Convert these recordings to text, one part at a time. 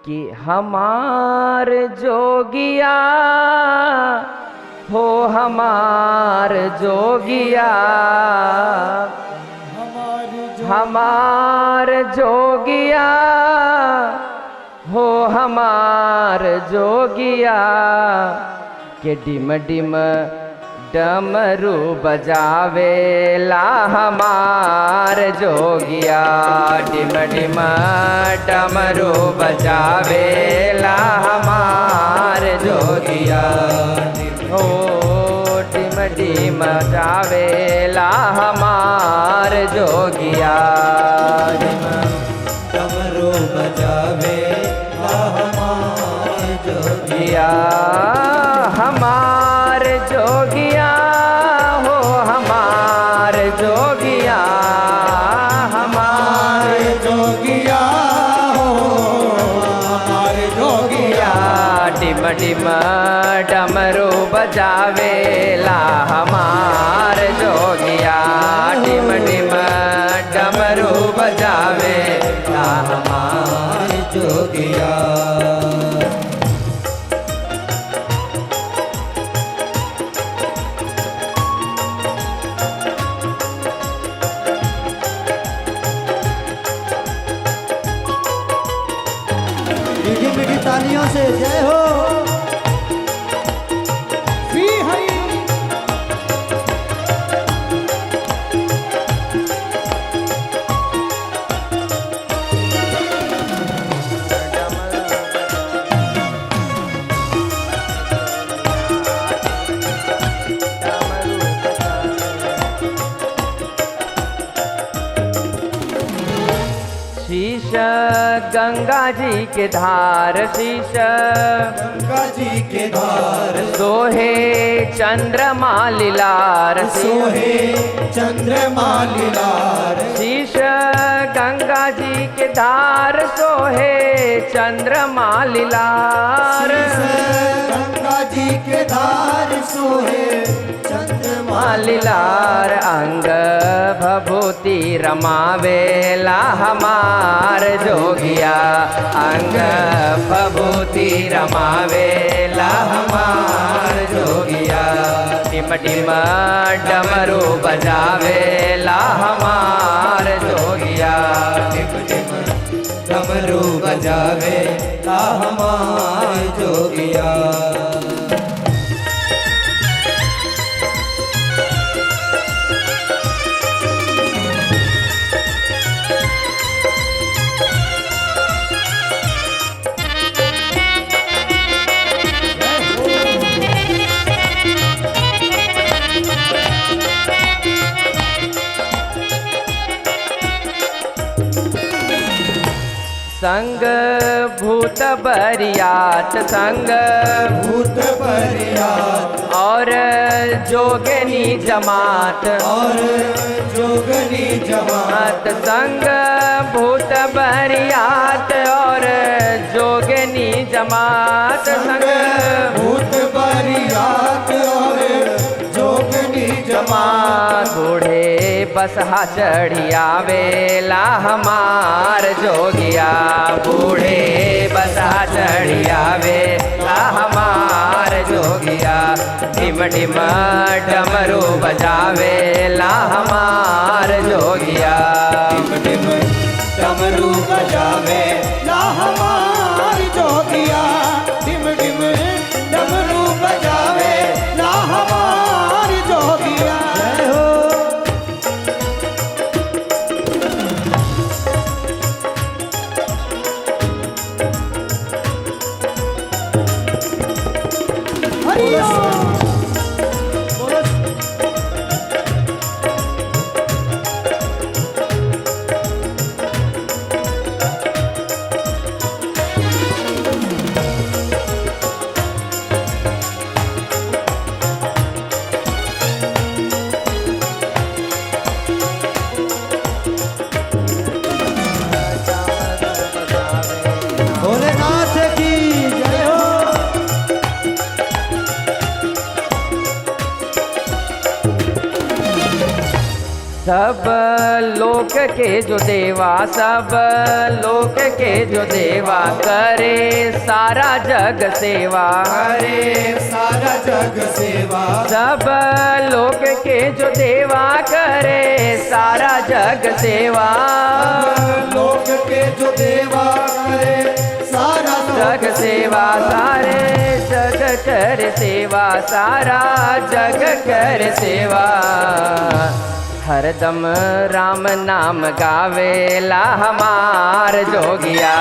कि हमार जोगिया हो हमार जोगिया, हमार जोगिया हो हमार जोगिया, के डिम डिम डमरू बजावेला हमार जोगिया, डिम डिम डमरू बजावेला हमार जोगिया, ओ डिम डिम जावेला हमार जोगिया, डमरू बजावेला हमार जोगिया, हमार जोगिया हो हमार जोगिया, हमार जोगिया हो हमार जोगिया, डिम डिम डमरू बजावेला हमार जोगिया, डिम डिम डमरू बजावेला हमार जोगिया। मीठी मीठी तालियों से जय हो श्री हरि। शीश गंगा जी के धार, शीश गंगा जी के धार सोहे चंद्रमा लीलार, सोहे चंद्रमा लीलार, शीश गंगा जी के धार सोहे चंद्रमा लीलार, गंगा जी के धार सोहे चंद्रमा लीलार, अंग भभूति रमावेला हमार जोगिया, अंग भभूति रमावेला हमार जोगिया, टिम टिम डमरू बजावेला हमार जोगिया, टिम टिम डमरू बजावेला हमार जोगिया। संग भूत बरियात, संग भूत बरियात और जोगनी जमात, और जोगनी जमात, संग भूत बरियात और जोगनी जमात, संग भूत बरियात और जोगनी जमात, बूढ़े बसहा चढ़ियावेला हमार जोगिया, बूढ़े बसहा चढ़ियावेला हमार जोगिया, डिम डिम डमरू बजावेला हमार जोगिया, डिम डिम डमरू बजावेला हमार जोगिया, डिम डिम डमरू बजावेला हमार जोगिया। जय हो सब लोक के जो देवा, सब लोक के जो देवा, करे सारा जग सेवा, करे सारा जग सेवा। सब लोक के जो देवा, करे सारा जग सेवा, लोक के जो देवा, करे सारा जग सेवा, सारे जग कर सेवा, सारा जग कर सेवा। हरदम राम नाम गावेला हमार जोगिया,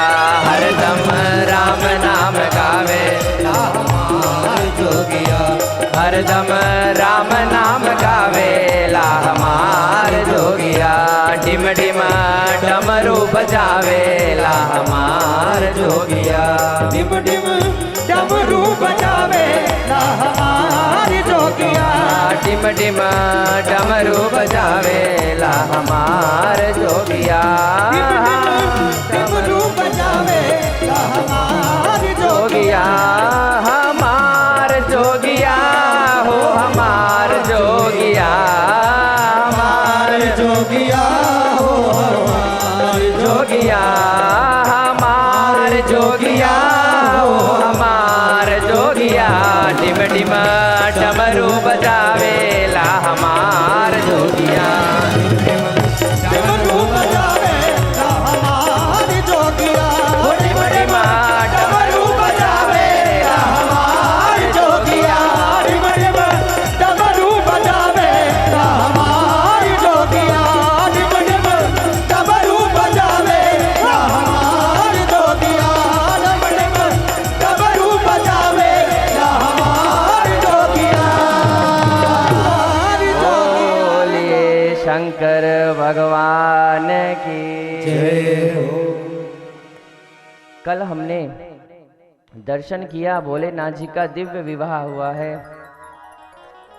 हरदम राम नाम गावेला हमार जोगिया, हरदम राम नाम गावेला हमार जोगिया। डिम डिम डमरू बजावेला हमार जोगिया, डिम डिम डमरू बजावेला हमार जोगिया, डिम डिम डमरू बजावेला हमार जोगिया, डमरू बजावेला हमार जोगिया, हमार जोगिया हो हमार जोगिया, हमार जोगिया हो हमार जोगिया, हमार जोगिया हो हमार जोगिया। डिम डिम डमरू बजावेला हमार जोगिया, डमरू बजावेला हमार जोगिया, डिम डिम डमरू बजावेला हमार जोगिया, डिम डिम डमरू बजावेला हमार जोगिया, डिम डिम डमरू बजावेला हमार जोगिया, डिम डिम डमरू बजावेला हमार जोगिया। बोलिए शंकर भगवान की जय हो। कल हमने दर्शन किया, भोलेनाथ जी का दिव्य विवाह हुआ है।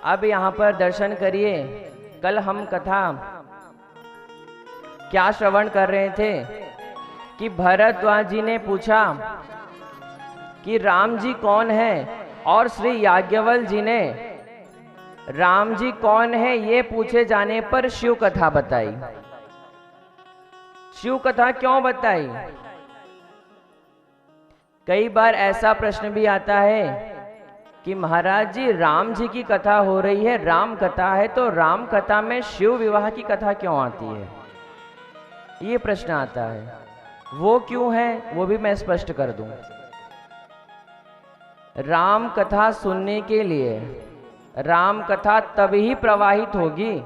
अब यहाँ पर दर्शन करिए। कल हम कथा क्या श्रवण कर रहे थे कि भरद्वाज जी ने पूछा कि राम जी कौन है, और श्री याज्ञवल्क्य जी ने राम जी कौन है ये पूछे जाने पर शिव कथा बताई। शिव कथा क्यों बताई? कई बार ऐसा प्रश्न भी आता है कि महाराज जी राम जी की कथा हो रही है, राम कथा है, तो राम कथा में शिव विवाह की कथा क्यों आती है? ये प्रश्न आता है। वो क्यों है वो भी मैं स्पष्ट कर दूं। राम कथा सुनने के लिए राम कथा तभी प्रवाहित होगी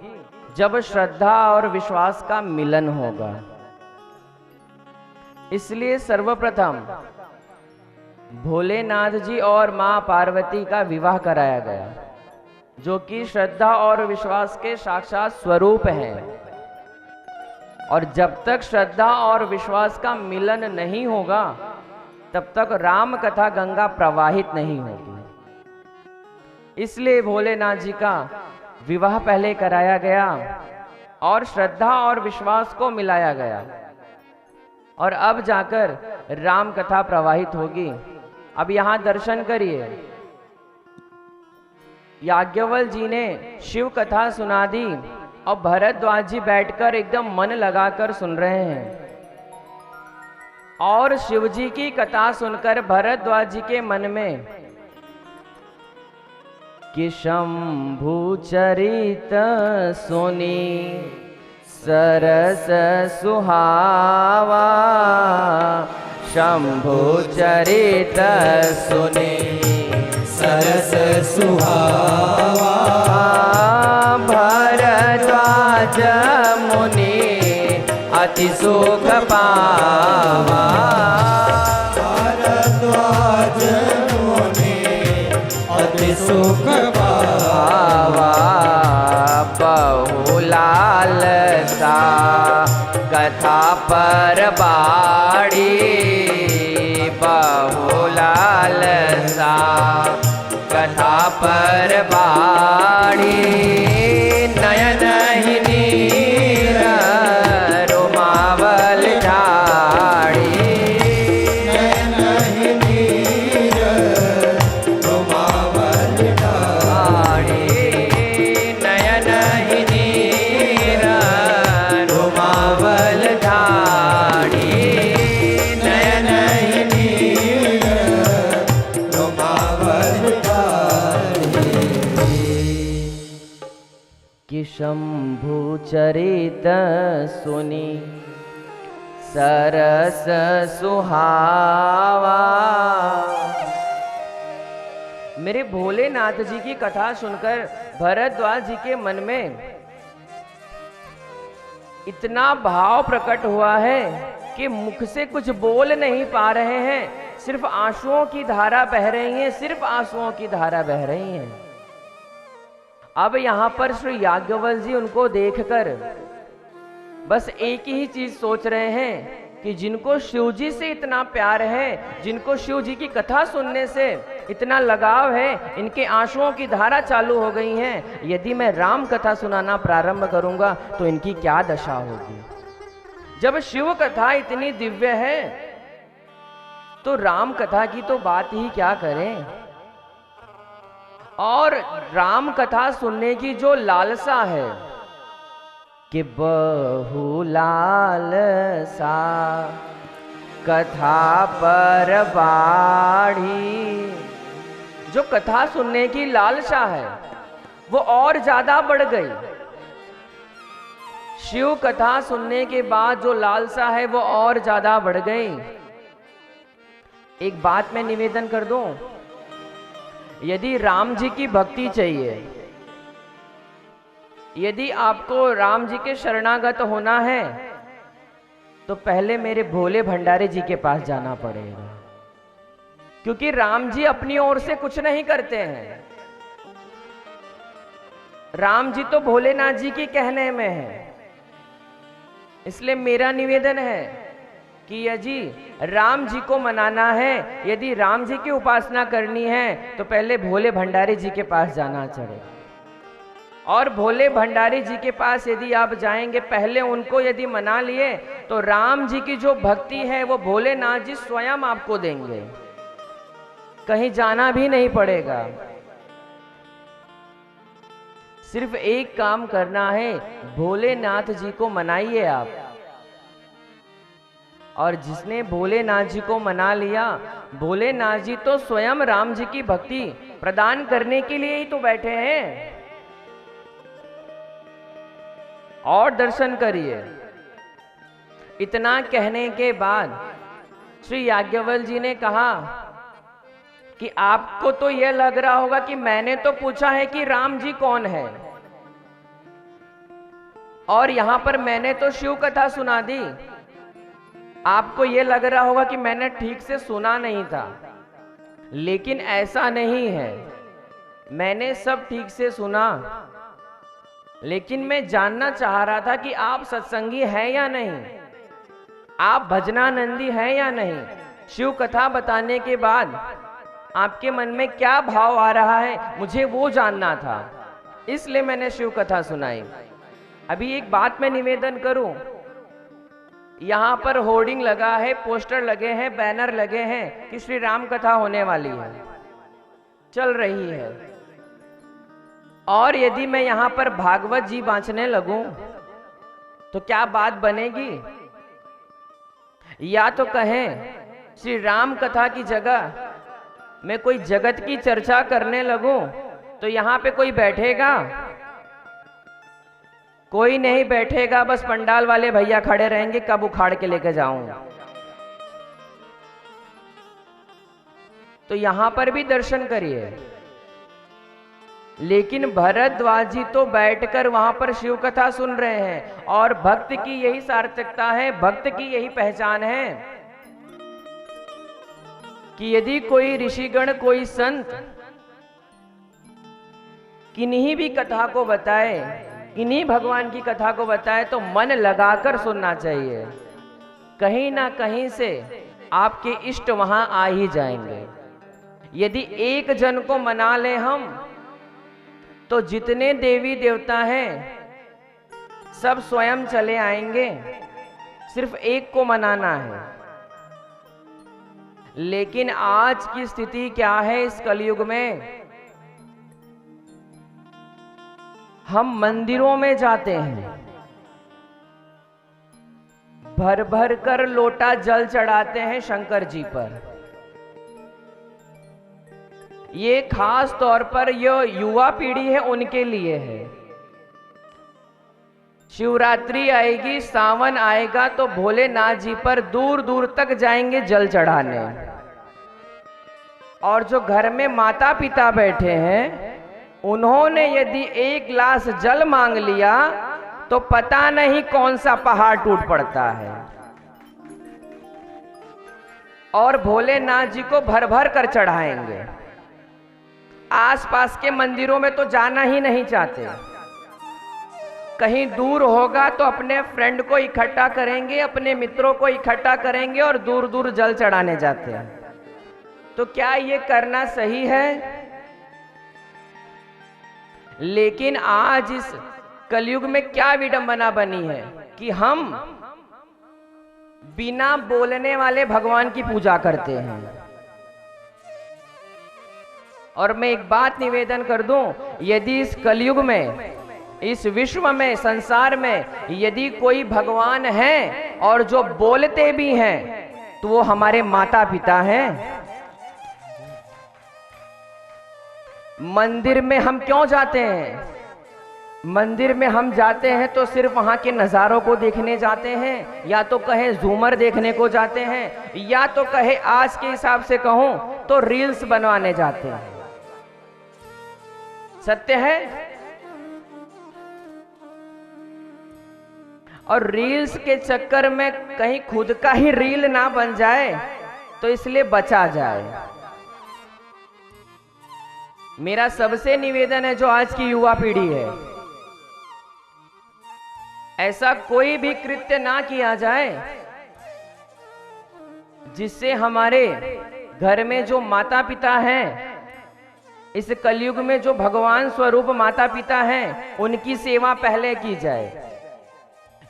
जब श्रद्धा और विश्वास का मिलन होगा। इसलिए सर्वप्रथम भोलेनाथ जी और मां पार्वती का विवाह कराया गया, जो कि श्रद्धा और विश्वास के साक्षात स्वरूप हैं। और जब तक श्रद्धा और विश्वास का मिलन नहीं होगा तब तक राम कथा गंगा प्रवाहित नहीं होगी। इसलिए भोलेनाथ जी का विवाह पहले कराया गया और श्रद्धा और विश्वास को मिलाया गया, और अब जाकर राम कथा प्रवाहित होगी। अब यहां दर्शन करिए। याज्ञवल्क्य जी ने शिव कथा सुना दी और भरद्वाज जी बैठकर एकदम मन लगाकर सुन रहे हैं। और शिव जी की कथा सुनकर भरद्वाज जी के मन में कि शंभु चरित सुनी सरस सुहावा, शंभु चरित सुनी सरस सुहावा, भरद्वाज मुनि अति सुख पावा, भरद्वाज मुनि अति सुख पावा, बहुलालसा कथा पर बाड़ी, बहुलालसा कथा पर बाड़ी, नयन ही नीर रोमावल झाड़ी, नयन ही नीर रोमावल झाड़ी, नयन ही नीर शंभु चरित सुनी सरस सुहावा। मेरे भोलेनाथ जी की कथा सुनकर भरद्वाज जी के मन में इतना भाव प्रकट हुआ है कि मुख से कुछ बोल नहीं पा रहे हैं, सिर्फ आंसुओं की धारा बह रही है, सिर्फ आंसुओं की धारा बह रही है। अब यहां पर श्री याज्ञवल्क्य जी उनको देखकर बस एक ही चीज सोच रहे हैं कि जिनको शिव जी से इतना प्यार है, जिनको शिव जी की कथा सुनने से इतना लगाव है, इनके आंसुओं की धारा चालू हो गई है। यदि मैं राम कथा सुनाना प्रारंभ करूंगा तो इनकी क्या दशा होगी। जब शिव कथा इतनी दिव्य है तो राम कथा की तो बात ही क्या करें। और राम कथा सुनने की जो लालसा है कि बहु लालसा कथा पर बाढ़ी, जो कथा सुनने की लालसा है वो और ज्यादा बढ़ गई। शिव कथा सुनने के बाद जो लालसा है वो और ज्यादा बढ़ गई। एक बात मैं निवेदन कर दूं, यदि राम जी की भक्ति चाहिए, यदि आपको राम जी के शरणागत होना है तो पहले मेरे भोले भंडारी जी के पास जाना पड़ेगा, क्योंकि राम जी अपनी ओर से कुछ नहीं करते हैं। राम जी तो भोलेनाथ जी के कहने में है। इसलिए मेरा निवेदन है कि यदि राम जी को मनाना है, यदि राम जी की उपासना करनी है तो पहले भोले भंडारी जी के पास जाना चाहिए। और भोले भंडारी जी के पास यदि आप जाएंगे, पहले उनको यदि मना लिए तो राम जी की जो भक्ति है वो भोलेनाथ जी स्वयं आपको देंगे, कहीं जाना भी नहीं पड़ेगा। सिर्फ एक काम करना है, भोलेनाथ जी को मनाइए आप। और जिसने भोलेनाथ जी को मना लिया, भोलेनाथ जी तो स्वयं राम जी की भक्ति प्रदान करने के लिए ही तो बैठे हैं। और दर्शन करिए। इतना कहने के बाद श्री याज्ञवल्क्य जी ने कहा कि आपको तो यह लग रहा होगा कि मैंने तो पूछा है कि राम जी कौन है, और यहां पर मैंने तो शिव कथा सुना दी। आपको यह लग रहा होगा कि मैंने ठीक से सुना नहीं था, लेकिन ऐसा नहीं है। मैंने सब ठीक से सुना, लेकिन मैं जानना चाह रहा था कि आप सत्संगी हैं या नहीं, आप भजनानंदी हैं या नहीं। शिव कथा बताने के बाद आपके मन में क्या भाव आ रहा है, मुझे वो जानना था, इसलिए मैंने शिव कथा सुनाई। अभी एक बात मैं निवेदन करूं, यहां पर होर्डिंग लगा है, पोस्टर लगे हैं, बैनर लगे हैं कि श्री राम कथा होने वाली है, चल रही है। और यदि मैं यहां पर भागवत जी बांचने लगूं तो क्या बात बनेगी। या तो कहें श्री राम कथा की जगह मैं कोई जगत की चर्चा करने लगूं तो यहां पे कोई बैठेगा? कोई नहीं बैठेगा, बस पंडाल वाले भैया खड़े रहेंगे, कब उखाड़ के लेके जाऊं। तो यहां पर भी दर्शन करिए। लेकिन भरद्वाज जी तो बैठकर वहां पर शिव कथा सुन रहे हैं, और भक्त की यही सार्थकता है, भक्त की यही पहचान है कि यदि कोई ऋषिगण, कोई संत किन्हीं भी कथा को बताए, किन्हीं भगवान की कथा को बताए, तो मन लगाकर सुनना चाहिए। कहीं ना कहीं से आपके इष्ट वहां आ ही जाएंगे। यदि एक जन को मना ले हम, तो जितने देवी देवता हैं सब स्वयं चले आएंगे। सिर्फ एक को मनाना है। लेकिन आज की स्थिति क्या है इस कलयुग में, हम मंदिरों में जाते हैं, भर भर कर लोटा जल चढ़ाते हैं शंकर जी पर। ये खास तौर पर ये युवा पीढ़ी है, उनके लिए है। शिवरात्रि आएगी, सावन आएगा तो भोलेनाथ जी पर दूर दूर तक जाएंगे जल चढ़ाने। और जो घर में माता पिता बैठे हैं, उन्होंने यदि एक गिलास जल मांग लिया तो पता नहीं कौन सा पहाड़ टूट पड़ता है। और भोलेनाथ जी को भर भर कर चढ़ाएंगे। आसपास के मंदिरों में तो जाना ही नहीं चाहते। कहीं दूर होगा तो अपने फ्रेंड को इकट्ठा करेंगे, अपने मित्रों को इकट्ठा करेंगे और दूर दूर जल चढ़ाने जाते हैं। तो क्या ये करना सही है? लेकिन आज इस कलयुग में क्या विडंबना बनी है कि हम बिना बोलने वाले भगवान की पूजा करते हैं। और मैं एक बात निवेदन कर दूं, यदि इस कलयुग में, इस विश्व में, संसार में यदि कोई भगवान है और जो बोलते भी हैं, तो वो हमारे माता पिता हैं। मंदिर में हम क्यों जाते हैं? मंदिर में हम जाते हैं तो सिर्फ वहां के नजारों को देखने जाते हैं, या तो कहे झूमर देखने को जाते हैं, या तो कहे आज के हिसाब से कहूं तो रील्स बनवाने जाते हैं। सत्य है। और रील्स के चक्कर में कहीं खुद का ही रील ना बन जाए, तो इसलिए बचा जाए। मेरा सबसे निवेदन है, जो आज की युवा पीढ़ी है, ऐसा कोई भी कृत्य ना किया जाए जिससे हमारे घर में जो माता पिता हैं, इस कलयुग में जो भगवान स्वरूप माता पिता हैं, उनकी सेवा पहले की जाए।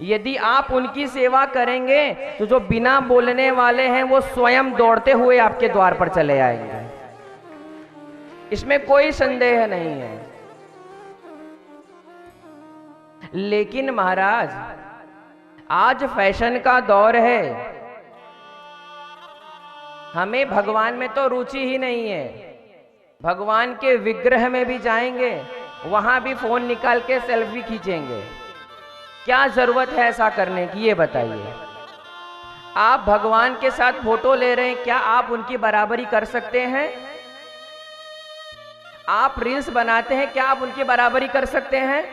यदि आप उनकी सेवा करेंगे तो जो बिना बोलने वाले हैं वो स्वयं दौड़ते हुए आपके द्वार पर चले आएंगे। इसमें कोई संदेह नहीं है। लेकिन महाराज, आज फैशन का दौर है। हमें भगवान में तो रुचि ही नहीं है। भगवान के विग्रह में भी जाएंगे, वहां भी फोन निकाल के सेल्फी खींचेंगे। क्या जरूरत है ऐसा करने की, ये बताइए। आप भगवान के साथ फोटो ले रहे हैं, क्या आप उनकी बराबरी कर सकते हैं? आप रील्स बनाते हैं, क्या आप उनकी बराबरी कर सकते हैं?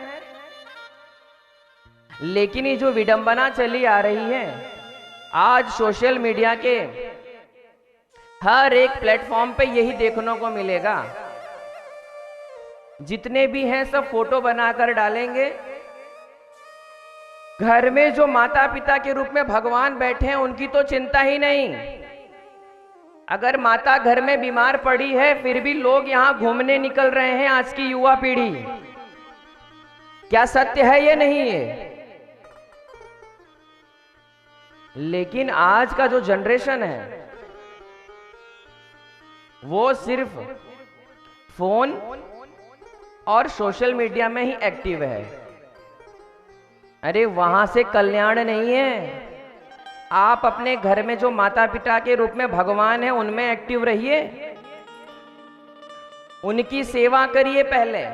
लेकिन ये जो विडंबना चली आ रही है, आज सोशल मीडिया के हर एक प्लेटफॉर्म पे यही देखने को मिलेगा। जितने भी हैं सब फोटो बनाकर डालेंगे। घर में जो माता पिता के रूप में भगवान बैठे हैं, उनकी तो चिंता ही नहीं। अगर माता घर में बीमार पड़ी है, फिर भी लोग यहां घूमने निकल रहे हैं। आज की युवा पीढ़ी, क्या सत्य है ये? नहीं है। लेकिन आज का जो जनरेशन है, वो सिर्फ फोन और सोशल मीडिया में ही एक्टिव है। अरे वहां से कल्याण नहीं है। आप अपने घर में जो माता पिता के रूप में भगवान है, उनमें एक्टिव रहिए, उनकी सेवा करिए पहले,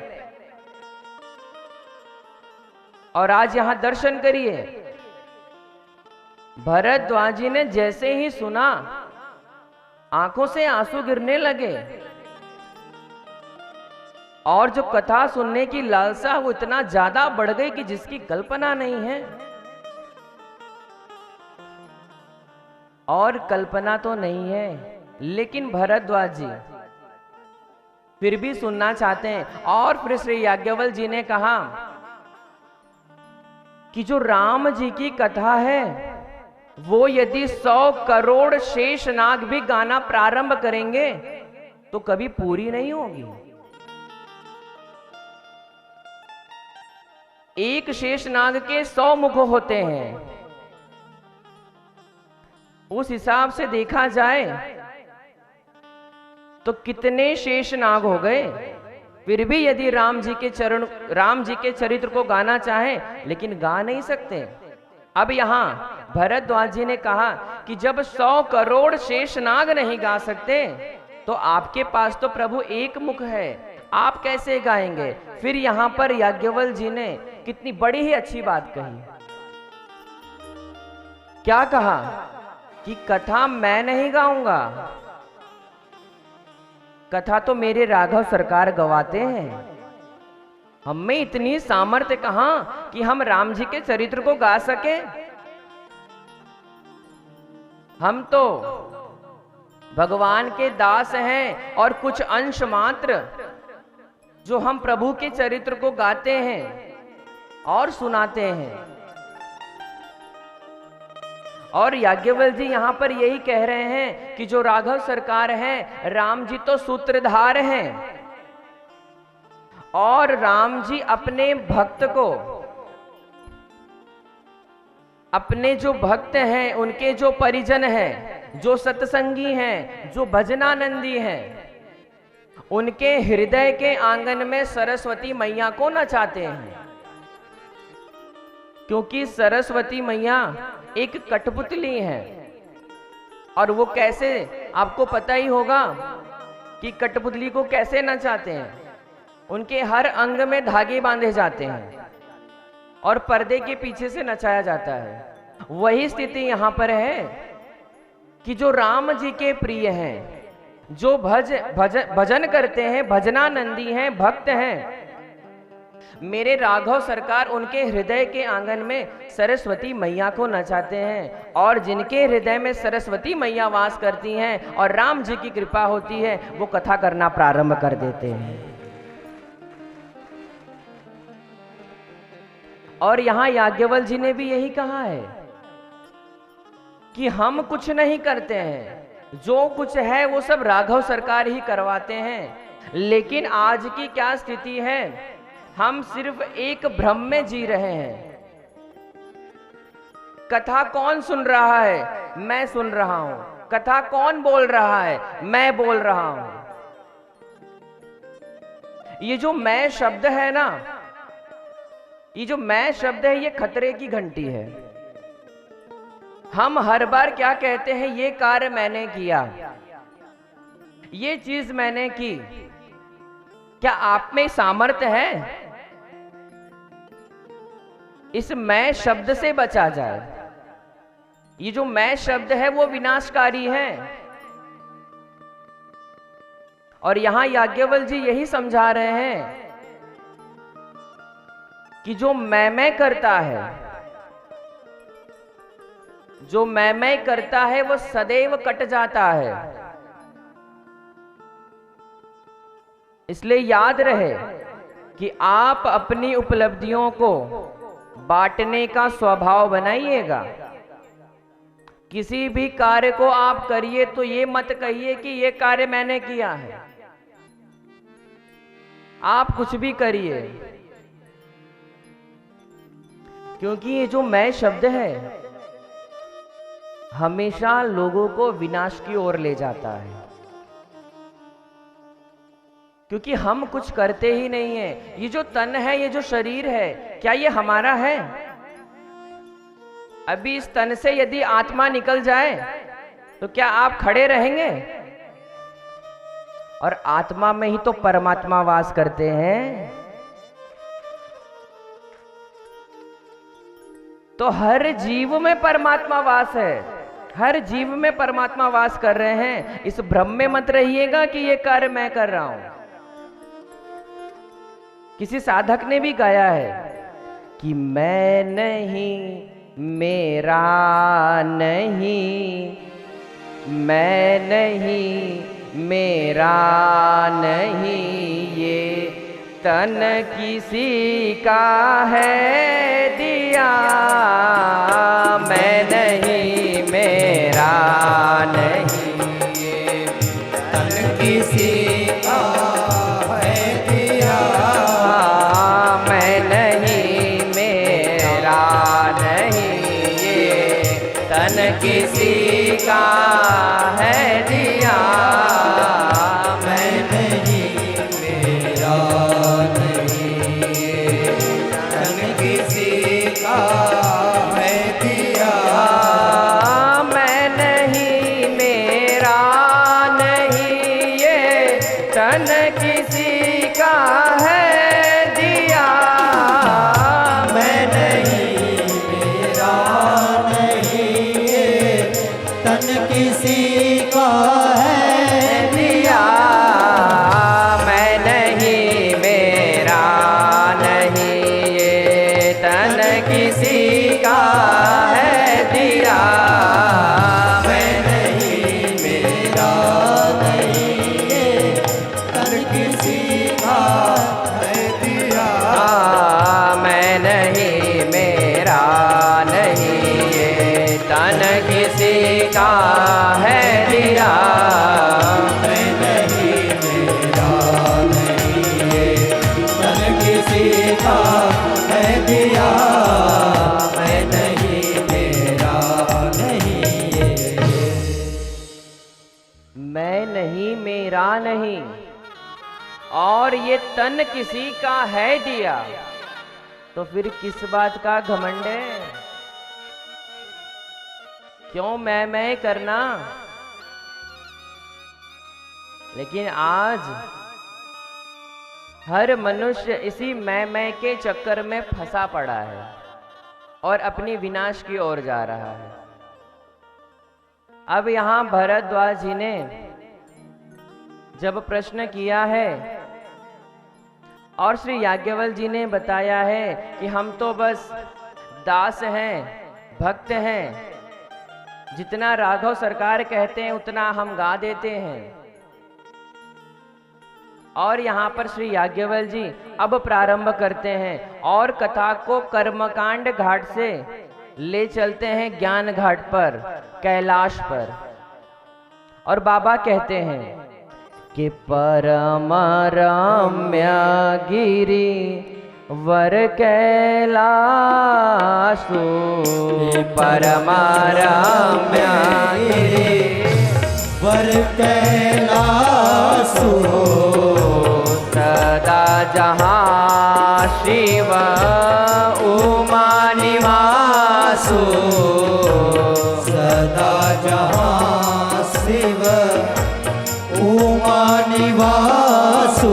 और आज यहां दर्शन करिए। भरद्वाज जी ने जैसे ही सुना, आंखों से आंसू गिरने लगे। और जो कथा सुनने की लालसा वो इतना ज्यादा बढ़ गई कि जिसकी कल्पना नहीं है। और कल्पना तो नहीं है, लेकिन भरद्वाज जी फिर भी सुनना चाहते हैं। और फिर श्री याज्ञवल्क्य जी ने कहा कि जो राम जी की कथा है, वो यदि 100 करोड़ शेषनाग भी गाना प्रारंभ करेंगे तो कभी पूरी नहीं होगी। एक शेषनाग के 100 मुख होते हैं। उस हिसाब से देखा जाए तो कितने शेषनाग हो गए। फिर भी यदि राम जी के चरित्र को गाना चाहें, लेकिन गा नहीं सकते। अब यहां भरद्वाज जी ने कहा कि जब 100 करोड़ शेषनाग नहीं गा सकते, तो आपके पास तो प्रभु एक मुख है, आप कैसे गाएंगे? फिर यहां पर याज्ञवल्क्य जी ने कितनी बड़ी ही अच्छी बात कही। क्या कहा कि कथा मैं नहीं गाऊंगा, कथा तो मेरे राघव सरकार गवाते हैं। हम में इतनी सामर्थ्य कहां कि हम राम जी के चरित्र को गा सके। हम तो भगवान के दास हैं और कुछ अंश मात्र जो हम प्रभु के चरित्र को गाते हैं और सुनाते हैं। और याज्ञवल्क्य जी यहां पर यही कह रहे हैं कि जो राघव सरकार हैं, राम जी तो सूत्रधार हैं और राम जी अपने भक्त को, अपने जो भक्त हैं, उनके जो परिजन हैं, जो सत्संगी हैं, जो भजनानंदी हैं, उनके हृदय के आंगन में सरस्वती मैया को नचाते हैं। क्योंकि सरस्वती मैया एक कठपुतली है। और वो कैसे, आपको पता ही होगा कि कठपुतली को कैसे नचाते हैं। उनके हर अंग में धागे बांधे जाते हैं और पर्दे के पीछे से नचाया जाता है। वही स्थिति यहां पर है कि जो राम जी के प्रिय हैं, जो भजन करते हैं, भजनानंदी हैं, भक्त हैं, मेरे राघव सरकार उनके हृदय के आंगन में सरस्वती मैया को नचाते हैं। और जिनके हृदय में सरस्वती मैया वास करती हैं और राम जी की कृपा होती है, वो कथा करना प्रारंभ कर देते हैं। और यहां याज्ञवल्क्य जी ने भी यही कहा है कि हम कुछ नहीं करते हैं, जो कुछ है वो सब राघव सरकार ही करवाते हैं। लेकिन आज की क्या स्थिति है, हम सिर्फ एक भ्रम में जी रहे हैं। कथा कौन सुन रहा है? मैं सुन रहा हूं। कथा कौन बोल रहा है? मैं बोल रहा हूं। ये जो मैं शब्द है ना, ये जो मैं शब्द है, ये खतरे की घंटी है। हम हर बार क्या कहते हैं, ये कार्य मैंने किया, ये चीज मैंने की। क्या आप में सामर्थ्य है इस मैं शब्द से बचा जाए? ये जो मैं शब्द है वो विनाशकारी है। और यहां याज्ञवल्क्य जी यही समझा रहे हैं कि जो मैं करता है, जो मैं करता है, वो सदैव कट जाता है। इसलिए याद रहे कि आप अपनी उपलब्धियों को बांटने का स्वभाव बनाइएगा। किसी भी कार्य को आप करिए तो ये मत कहिए कि ये कार्य मैंने किया है। आप कुछ भी करिए, क्योंकि ये जो मैं शब्द है हमेशा लोगों को विनाश की ओर ले जाता है। क्योंकि हम कुछ करते ही नहीं है। ये जो तन है, ये जो शरीर है, क्या ये हमारा है? अभी इस तन से यदि आत्मा निकल जाए तो क्या आप खड़े रहेंगे? और आत्मा में ही तो परमात्मा वास करते हैं। तो हर जीव में परमात्मा वास है, हर जीव में परमात्मा वास कर रहे हैं। इस भ्रम में मत रहिएगा कि ये कार्य मैं कर रहा हूं। किसी साधक ने भी गाया है कि मैं नहीं, मेरा नहीं, मैं नहीं, मेरा नहीं, ये तन किसी का है दिया। मैं नहीं, मेरा नहीं, ये तन किसी का है दिया। मैं नहीं, मेरा नहीं, ये तन किसी का है दिया। मैं नहीं, मेरा नहीं, ये तन किसी का है दिया। मैं नहीं, मेरा नहीं, ये तन किसी का है दिया। मेरा नहीं ये तन किसी का है दिया। मैं नहीं मेरा नहीं ये तन किसी का है दिया। मैं नहीं मेरा नहीं ये तन किसी का है दिया। मैं नहीं मेरा नहीं ये। मैं नहीं मेरा नहीं और ये तन किसी का है दिया, तो फिर किस बात का घमंड है? क्यों मैं करना? लेकिन आज हर मनुष्य इसी मैं के चक्कर में फंसा पड़ा है और अपनी विनाश की ओर जा रहा है। अब यहां भरद्वाज जी ने जब प्रश्न किया है और श्री याज्ञवल्क्य जी ने बताया है कि हम तो बस दास हैं, भक्त हैं, जितना राघव सरकार कहते हैं उतना हम गा देते हैं। और यहाँ पर श्री याज्ञवल्क्य जी अब प्रारंभ करते हैं और कथा को कर्मकांड घाट से ले चलते हैं ज्ञान घाट पर, कैलाश पर। और बाबा कहते हैं कि परम रम्य गिरि वर कैलासु, परम रम्य गिरि वर कैलासु, सदा जहाँ शिव उमा निवासु, सदा जहाँ शिव उमा निवासु।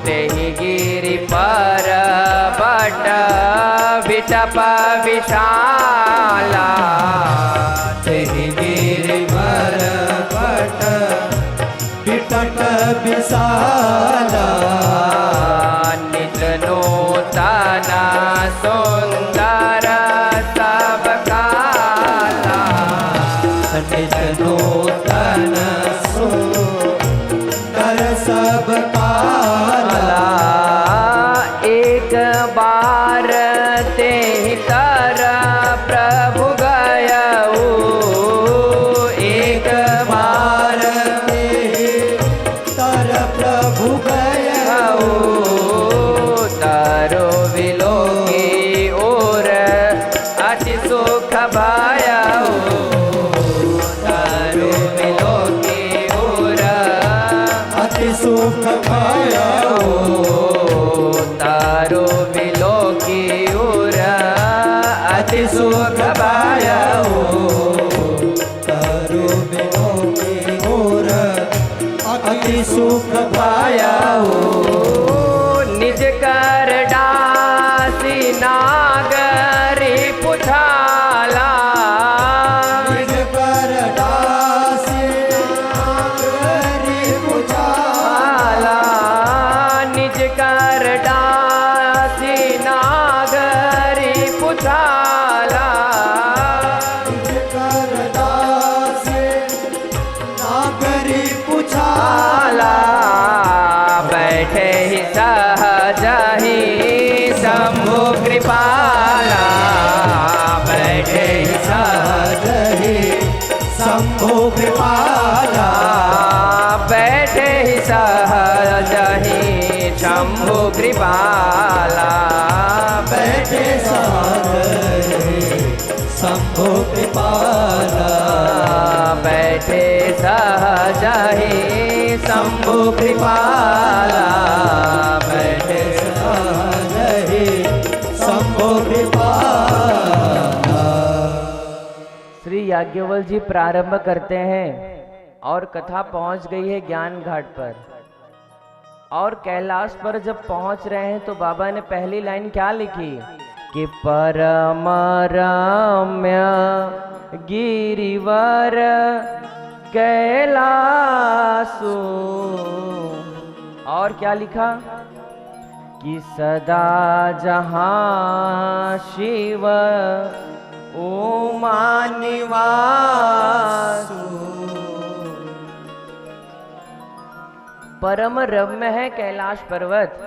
तेहि गिरि पर बट विटप विशाला, तेहि गिरि पर बट विटप विशाला। निज नूतन सुंदर सब काला, निज नूतन सुंदर सब काला। एक बार ते तर प्रभु गयऊ, एक बार तर प्रभु गयऊ। तारो विलो की ओर अति सुख भयऊ, तारो विलो की ओर अति सुख भयऊ। तारो विलो की ओर अति सुख भयऊ। तारो बिनो की ओर अति सुख भयऊ। निज कर डासी नागरी पुछाला, निज कर दासी नागरी पुछाला। निज कर डासी नागरी पुछाला। निज कर दासी नागरी पुछाला। बैठे ही सहज ही शंभु कृपाला, बैठे ही सहज ही शंभु कृपाला। बैठे ही सहज ही शंभु कृपाला। बैठे सहज ही शंभु कृपाला। बैठे सहज ही शंभु कृपाला। बैठे सहज ही शंभु कृपाला। श्री याज्ञवल्क्य जी प्रारंभ करते हैं और कथा पहुंच गई है ज्ञान घाट पर। और कैलाश पर जब पहुंच रहे हैं तो बाबा ने पहली लाइन क्या लिखी कि परम रम्य गिरिवर कैलासु। और क्या लिखा कि सदा जहाँ शिव उमा निवासु। परम रम्य है कैलाश पर्वत,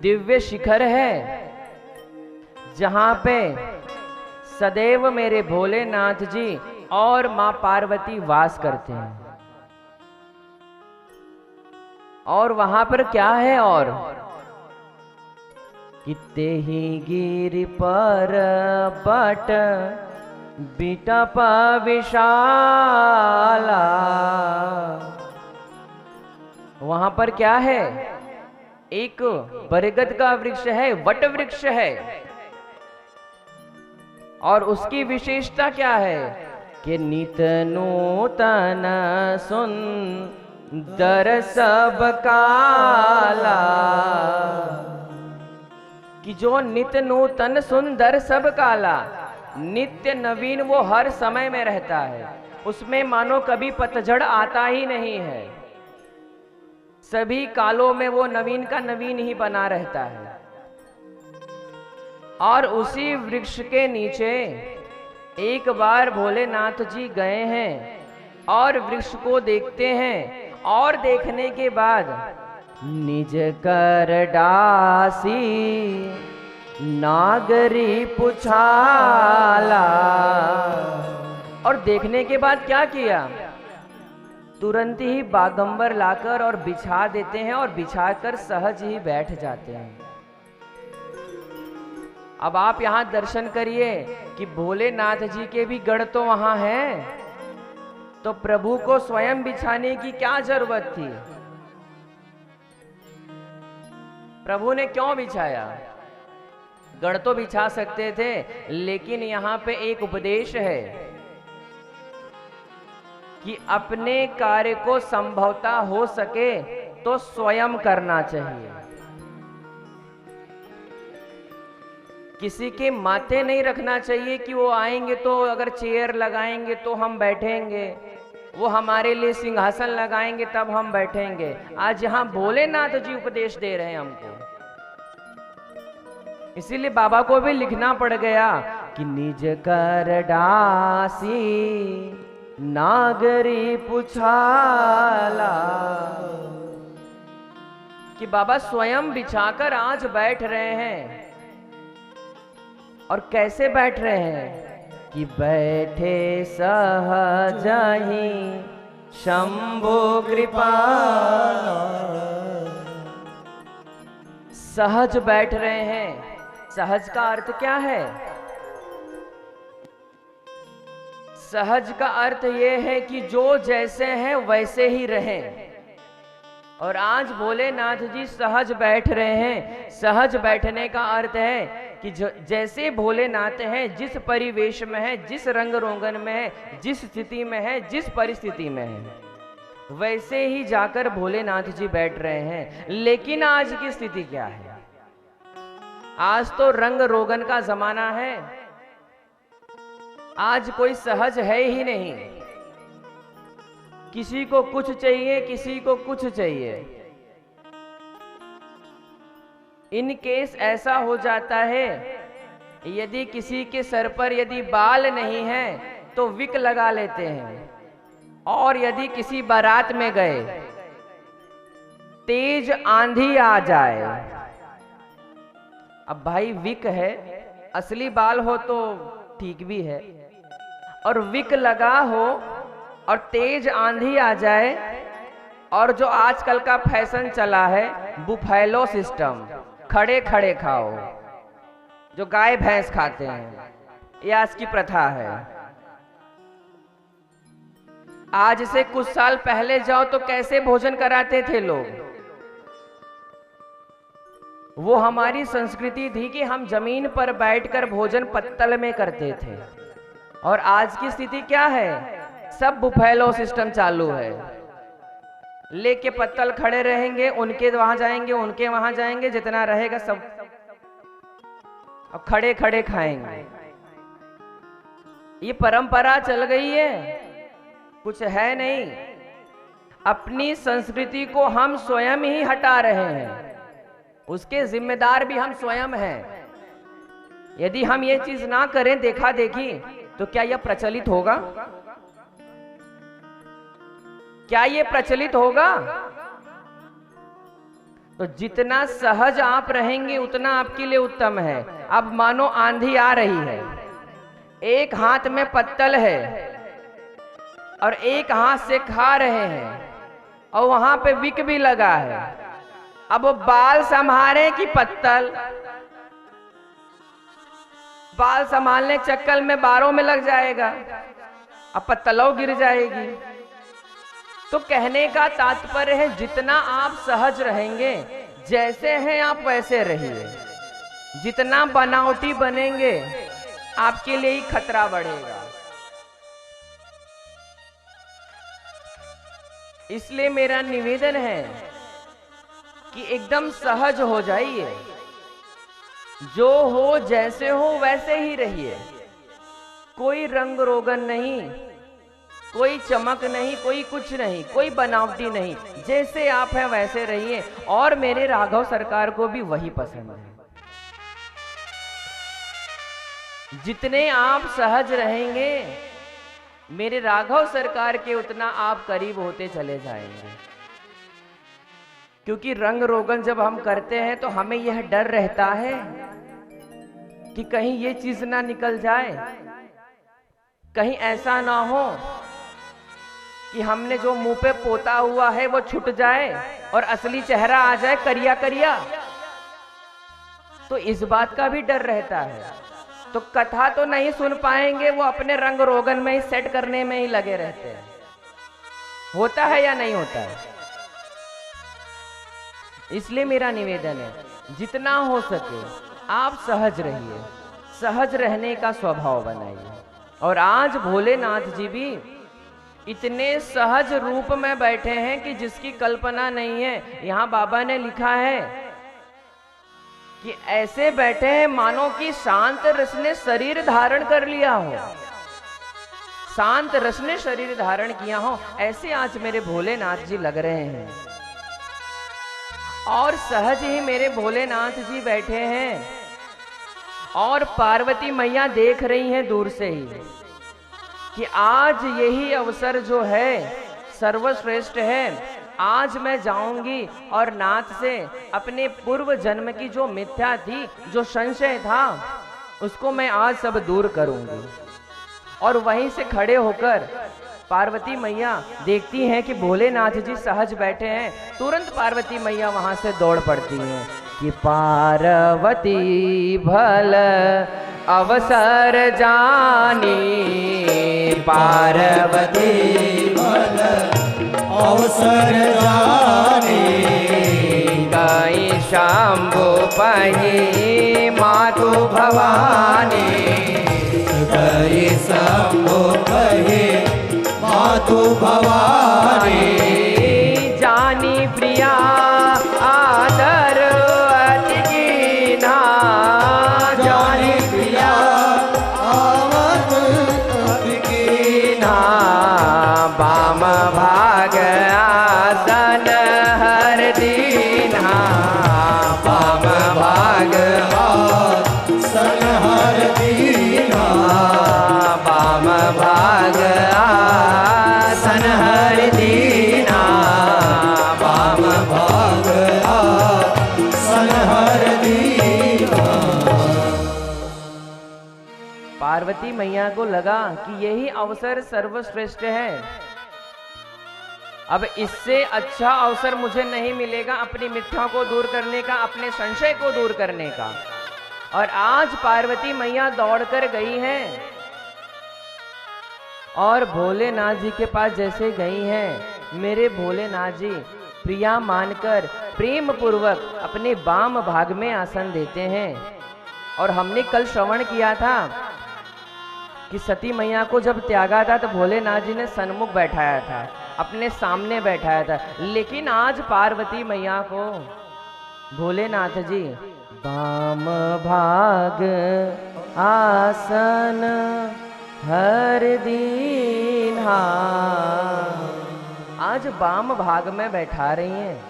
दिव्य शिखर है जहां पे सदैव मेरे भोलेनाथ जी और मां पार्वती वास करते हैं। और वहां पर क्या है? और किते ही गिरि पर बट बिटप विशाला। वहां पर क्या है? एक बरगद का वृक्ष है, वट वृक्ष है। और उसकी विशेषता क्या है कि नित नूतन सुंदर सब काला, कि जो नित नूतन सुंदर सब काला, नित्य नवीन वो हर समय में रहता है। उसमें मानो कभी पतझड़ आता ही नहीं है, सभी कालों में वो नवीन का नवीन ही बना रहता है। और उसी वृक्ष के नीचे एक बार भोलेनाथ जी गए हैं और वृक्ष को देखते हैं, और देखने के बाद निज कर डासी नागरी पुछाला। और देखने के बाद क्या किया? तुरंत ही बागंबर लाकर और बिछा देते हैं, और बिछाकर सहज ही बैठ जाते हैं। अब आप यहां दर्शन करिए कि भोलेनाथ जी के भी गढ़ तो वहां हैं, तो प्रभु को स्वयं बिछाने की क्या जरूरत थी? प्रभु ने क्यों बिछाया? गढ़ तो बिछा सकते थे, लेकिन यहां पे एक उपदेश है कि अपने कार्य को संभवता हो सके तो स्वयं करना चाहिए। किसी के माथे नहीं रखना चाहिए कि वो आएंगे तो अगर चेयर लगाएंगे तो हम बैठेंगे, वो हमारे लिए सिंहासन लगाएंगे तब हम बैठेंगे। आज यहाँ भोलेनाथ जी उपदेश दे रहे हैं हमको, इसीलिए बाबा को भी लिखना पड़ गया कि निज कर डासी नागरी पुछाला, कि बाबा स्वयं बिछाकर आज बैठ रहे हैं। और कैसे बैठ रहे हैं? कि बैठे सहज ही शंभु कृपाला। सहज बैठ रहे हैं। सहज का अर्थ क्या है? सहज का अर्थ यह है कि जो जैसे हैं वैसे ही रहें। और आज भोलेनाथ जी सहज बैठ रहे हैं। सहज बैठने का अर्थ है कि जैसे भोलेनाथ हैं, जिस परिवेश में है, जिस रंग रोगन में है, जिस स्थिति में है, जिस परिस्थिति में है, वैसे ही जाकर भोलेनाथ जी बैठ रहे हैं। लेकिन आज की स्थिति क्या है? आज तो रंग रोगन का जमाना है। आज कोई सहज है ही नहीं। किसी को कुछ चाहिए, किसी को कुछ चाहिए। इन केस ऐसा हो जाता है, यदि किसी के सर पर यदि बाल नहीं है तो विक लगा लेते हैं। और यदि किसी बारात में गए, तेज आंधी आ जाए, अब भाई विक है, असली बाल हो तो ठीक भी है, और विक लगा हो और तेज आंधी आ जाए, और जो आजकल का फैशन चला है बुफेलो सिस्टम, खड़े खड़े खाओ, जो गाय भैंस खाते हैं, यह आज की प्रथा है। आज से कुछ साल पहले जाओ तो कैसे भोजन कराते थे लोग? वो हमारी संस्कृति थी कि हम जमीन पर बैठकर भोजन पत्तल में करते थे। और आज की स्थिति क्या है? सब बुफेलो सिस्टम चालू है। लेके पत्तल खड़े रहेंगे, उनके वहां जाएंगे, उनके वहां जाएंगे, जितना रहेगा सब अब खड़े खड़े खाएंगे। ये परंपरा चल गई है, कुछ है नहीं। अपनी संस्कृति को हम स्वयं ही हटा रहे हैं, उसके जिम्मेदार भी हम स्वयं हैं। यदि हम ये चीज ना करें, देखा देखी, तो क्या यह प्रचलित होगा? क्या ये प्रचलित होगा? तो जितना सहज आप रहेंगे उतना आपके लिए उत्तम है। अब मानो आंधी आ रही है, एक हाथ में पत्तल है और एक हाथ से खा रहे हैं, और वहां पे विक भी लगा है। अब वो बाल संभाले कि पत्तल? बाल संभालने के चक्कर में बारों में लग जाएगा, अब पत्तलों गिर जाएगी। तो कहने का तात्पर्य है, जितना आप सहज रहेंगे, जैसे हैं आप वैसे रहिए। जितना बनावटी बनेंगे आपके लिए ही खतरा बढ़ेगा। इसलिए मेरा निवेदन है कि एकदम सहज हो जाइए, जो हो जैसे हो वैसे ही रहिए। कोई रंग रोगन नहीं, कोई चमक नहीं, कोई कुछ नहीं, कोई बनावटी नहीं, जैसे आप हैं वैसे रहिए। और मेरे राघव सरकार को भी वही पसंद है। जितने आप सहज रहेंगे मेरे राघव सरकार के, उतना आप करीब होते चले जाएंगे। क्योंकि रंग रोगन जब हम करते हैं तो हमें यह डर रहता है कि कहीं ये चीज ना निकल जाए, कहीं ऐसा ना हो कि हमने जो मुंह पे पोता हुआ है वो छूट जाए और असली चेहरा आ जाए करिया करिया। तो इस बात का भी डर रहता है। तो कथा तो नहीं सुन पाएंगे, वो अपने रंग रोगन में ही सेट करने में ही लगे रहते हैं। होता है या नहीं होता है? इसलिए मेरा निवेदन है, जितना हो सके आप सहज रहिए, सहज रहने का स्वभाव बनाइए। और आज भोलेनाथ जी भी इतने सहज रूप में बैठे हैं कि जिसकी कल्पना नहीं है। यहां बाबा ने लिखा है कि ऐसे बैठे हैं मानो कि शांत रस ने शरीर धारण कर लिया हो, शांत रस ने शरीर धारण किया हो, ऐसे आज मेरे भोलेनाथ जी लग रहे हैं। और सहज ही मेरे भोलेनाथ जी बैठे हैं और पार्वती मैया देख रही हैं दूर से ही कि आज यही अवसर जो है सर्वश्रेष्ठ है। आज मैं जाऊंगी और नाथ से अपने पूर्व जन्म की जो मिथ्या थी, जो संशय था, उसको मैं आज सब दूर करूंगी। और वहीं से खड़े होकर पार्वती मैया देखती हैं कि भोलेनाथ जी सहज बैठे हैं। तुरंत पार्वती मैया वहां से दौड़ पड़ती हैं कि पार्वती भल अवसर जानी, पार्वती भल अवसर जानी, कई शंभु पही मातु भवानी, कई शंभु पही मातु भवानी, जानी प्रिया आदर अति कीन्हा, जानी प्रिया आवत अति कीन्हा, बाम भाग आसन हर दीन्हा, बाम भाग आसन हर दीन्हा, बाम भाग आसन हर दीन्हा, बाम भाग आसन हर दीन्हा। पार्वती मैया को लगा कि यही अवसर सर्वश्रेष्ठ है। अब इससे अच्छा अवसर मुझे नहीं मिलेगा अपनी मिथ्या को दूर करने का, अपने संशय को दूर करने का। और आज पार्वती मैया दौड़कर गई हैं और भोलेनाथ जी के पास जैसे गई हैं, मेरे भोलेनाथ जी प्रिया मानकर प्रेम पूर्वक अपने वाम भाग में आसन देते हैं। और हमने कल श्रवण किया था कि सती मैया को जब त्यागा था तो भोलेनाथ जी ने सन्मुख बैठाया था, अपने सामने बैठाया था। लेकिन आज पार्वती मैया को भोलेनाथ जी वाम भाग आसन हर दीन्हा, आज वाम भाग में बैठा रही हैं।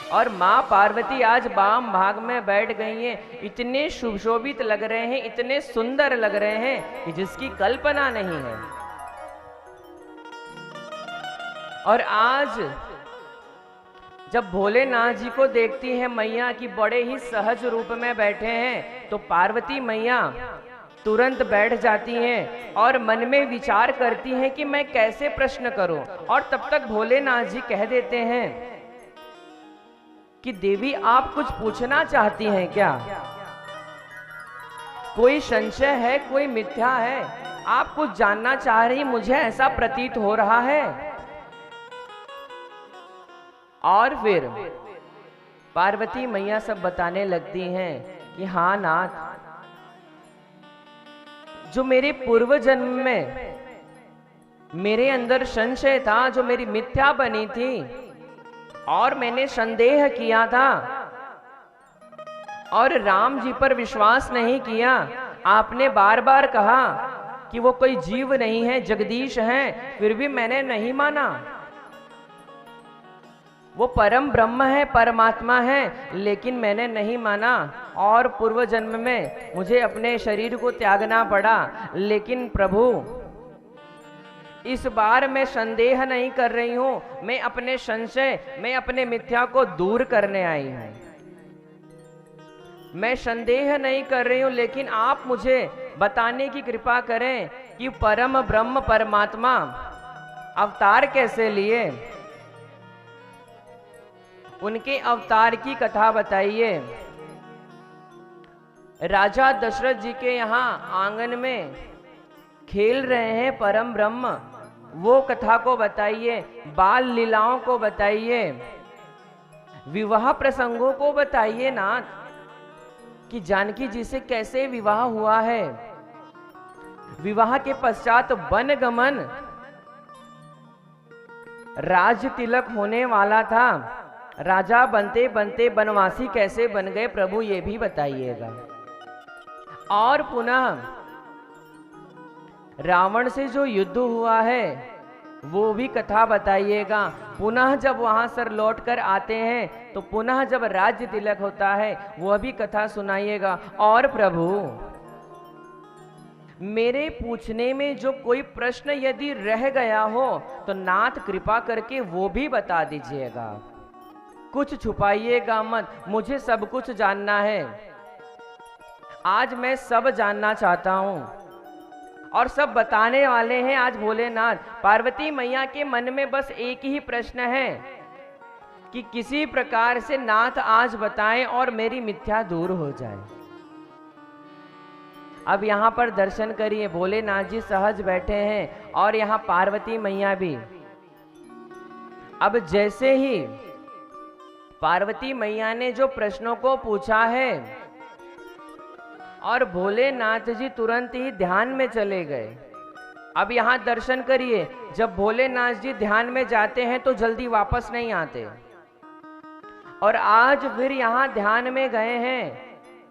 और माँ पार्वती आज वाम भाग में बैठ गई हैं। इतने सुशोभित लग रहे हैं, इतने सुंदर लग रहे हैं कि जिसकी कल्पना नहीं है। और आज जब भोलेनाथ जी को देखती है मैया कि बड़े ही सहज रूप में बैठे हैं, तो पार्वती मैया तुरंत बैठ जाती हैं और मन में विचार करती हैं कि मैं कैसे प्रश्न करूं। और तब तक भोलेनाथ जी कह देते हैं कि देवी आप कुछ पूछना चाहती हैं क्या? कोई संशय है, कोई मिथ्या है, आप कुछ जानना चाह रही, मुझे ऐसा प्रतीत हो रहा है। और फिर पार्वती मैया सब बताने लगती हैं कि हाँ नाथ, जो मेरे पूर्व जन्म में मेरे अंदर संशय था, जो मेरी मिथ्या बनी थी और मैंने संदेह किया था और राम जी पर विश्वास नहीं किया, आपने बार बार कहा कि वो कोई जीव नहीं है, जगदीश हैं, फिर भी मैंने नहीं माना। वो परम ब्रह्म है, परमात्मा है, लेकिन मैंने नहीं माना और पूर्व जन्म में मुझे अपने शरीर को त्यागना पड़ा। लेकिन प्रभु, इस बार मैं संदेह नहीं कर रही हूं, मैं अपने संशय, मैं अपने मिथ्या को दूर करने आई हूं। मैं संदेह नहीं कर रही हूं, लेकिन आप मुझे बताने की कृपा करें कि परम ब्रह्म परमात्मा अवतार कैसे लिए, उनके अवतार की कथा बताइए। राजा दशरथ जी के यहाँ आंगन में खेल रहे हैं परम ब्रह्म, वो कथा को बताइए, बाल लीलाओं को बताइए, विवाह प्रसंगों को बताइए नाथ, कि जानकी जी से कैसे विवाह हुआ है, विवाह के पश्चात वन गमन, राज तिलक होने वाला था, राजा बनते बनते वनवासी कैसे बन गए, प्रभु ये भी बताइएगा। और पुनः रावण से जो युद्ध हुआ है वो भी कथा बताइएगा। पुनः जब वहां सर लौट कर आते हैं तो पुनः जब राज्य तिलक होता है वह भी कथा सुनाइएगा। और प्रभु, मेरे पूछने में जो कोई प्रश्न यदि रह गया हो तो नाथ कृपा करके वो भी बता दीजिएगा, कुछ छुपाइएगा मत, मुझे सब कुछ जानना है। आज मैं सब जानना चाहता हूं और सब बताने वाले हैं आज भोलेनाथ। पार्वती मैया के मन में बस एक ही प्रश्न है कि किसी प्रकार से नाथ आज बताएं और मेरी मिथ्या दूर हो जाए। अब यहां पर दर्शन करिए, भोलेनाथ जी सहज बैठे हैं और यहां पार्वती मैया भी। अब जैसे ही पार्वती मैया ने जो प्रश्नों को पूछा है और भोलेनाथ जी तुरंत ही ध्यान में चले गए। अब यहां दर्शन करिए, जब भोलेनाथ जी ध्यान में जाते हैं तो जल्दी वापस नहीं आते, और आज फिर यहां ध्यान में गए हैं